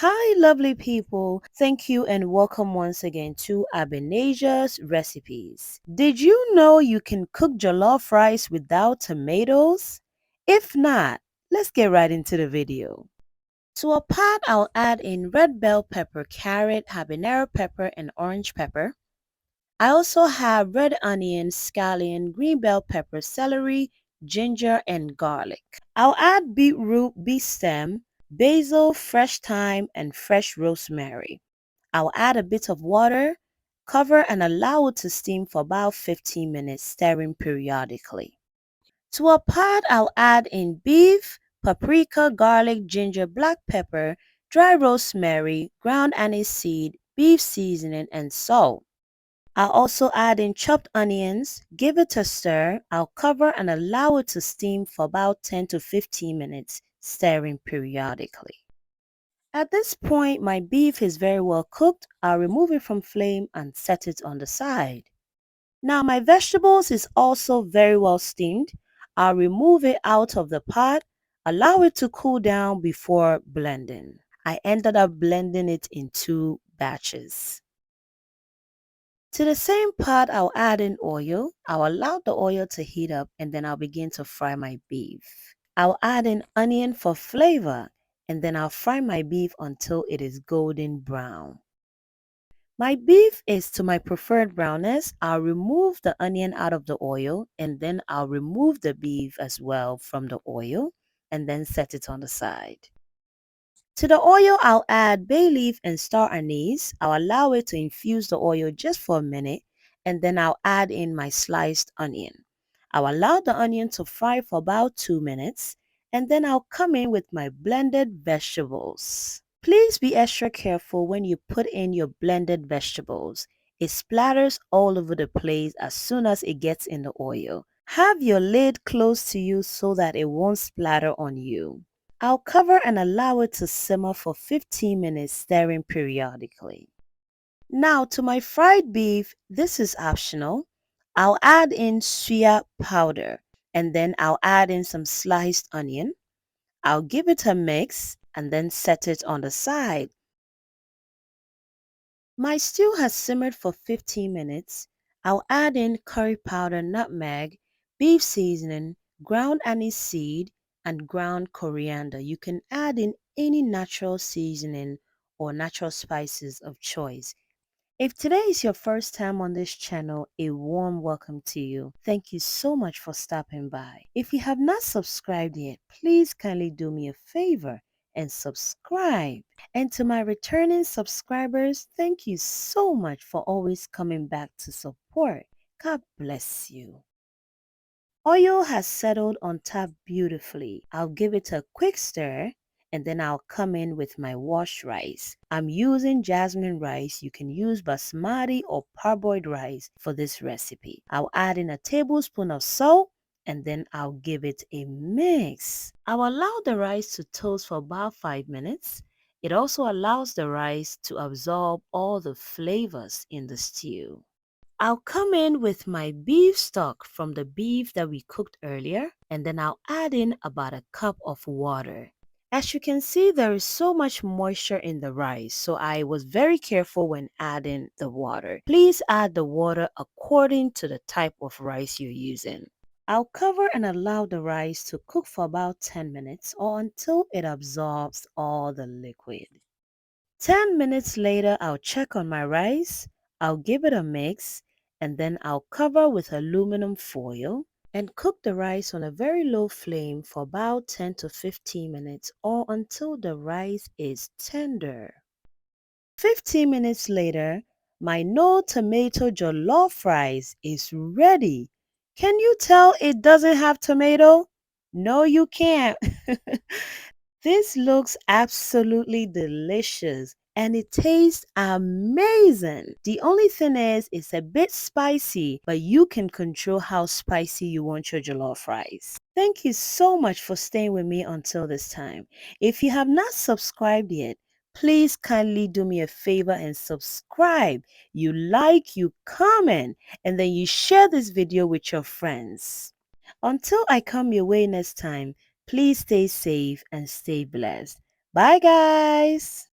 Hi lovely people, thank you and welcome once again to Ebenezer's Recipes. Did you know you can cook jollof rice without tomatoes? If not, let's get right into the video. To a pot, I'll add in red bell pepper, carrot, habanero pepper, and orange pepper. I also have red onion, scallion, green bell pepper, celery, ginger, and garlic. I'll add beet root, beet stem, basil, fresh thyme, and fresh rosemary. I'll add a bit of water, cover and allow it to steam for about 15 minutes, stirring periodically. To a pot, I'll add in beef, paprika, garlic, ginger, black pepper, dry rosemary, ground aniseed, beef seasoning, and salt. I'll also add in chopped onions, give it a stir. I'll cover and allow it to steam for about 10 to 15 minutes, stirring periodically. At this point, my beef is very well cooked. I'll remove it from flame and set it on the side. Now my vegetables is also very well steamed. I'll remove it out of the pot, allow it to cool down before blending. I ended up blending it in 2 batches. To the same pot, I'll add in oil. I'll allow the oil to heat up and then I'll begin to fry my beef. I'll add in onion for flavor and then I'll fry my beef until it is golden brown. My beef is to my preferred brownness. I'll remove the onion out of the oil and then I'll remove the beef as well from the oil and then set it on the side. To the oil, I'll add bay leaf and star anise. I'll allow it to infuse the oil just for a minute and then I'll add in my sliced onion. I'll allow the onion to fry for about 2 minutes and then I'll come in with my blended vegetables. Please be extra careful when you put in your blended vegetables. It splatters all over the place as soon as it gets in the oil. Have your lid close to you so that it won't splatter on you. I'll cover and allow it to simmer for 15 minutes, stirring periodically. Now to my fried beef, this is optional. I'll add in suya powder and then I'll add in some sliced onion. I'll give it a mix and then set it on the side. My stew has simmered for 15 minutes. I'll add in curry powder, nutmeg, beef seasoning, ground aniseed, and ground coriander. You can add in any natural seasoning or natural spices of choice. If today is your first time on this channel, a warm welcome to you. Thank you so much for stopping by. If you have not subscribed yet, please kindly do me a favor and subscribe. And to my returning subscribers, thank you so much for always coming back to support. God bless you. Oil has settled on top beautifully. I'll give it a quick stir and then I'll come in with my washed rice. I'm using Jasmine rice. You can use basmati or parboiled rice for this recipe. I'll add in a tablespoon of salt and then I'll give it a mix. I'll allow the rice to toast for about 5 minutes. It also allows the rice to absorb all the flavors in the stew. I'll come in with my beef stock from the beef that we cooked earlier and then I'll add in about a cup of water. As you can see, there is so much moisture in the rice, so I was very careful when adding the water. Please add the water according to the type of rice you're using. I'll cover and allow the rice to cook for about 10 minutes or until it absorbs all the liquid. 10 minutes later, I'll check on my rice. I'll give it a mix and then I'll cover with aluminum foil and cook the rice on a very low flame for about 10 to 15 minutes or until the rice is tender. 15 minutes later, my no tomato jollof rice is ready. Can you tell it doesn't have tomato? No, you can't. This looks absolutely delicious and it tastes amazing. The only thing is it's a bit spicy, but you can control how spicy you want your jollof rice. Thank you so much for staying with me until this time. If you have not subscribed yet, please kindly do me a favor and subscribe. You like, you comment, and then you share this video with your friends. Until I come your way next time, please stay safe and stay blessed. Bye guys!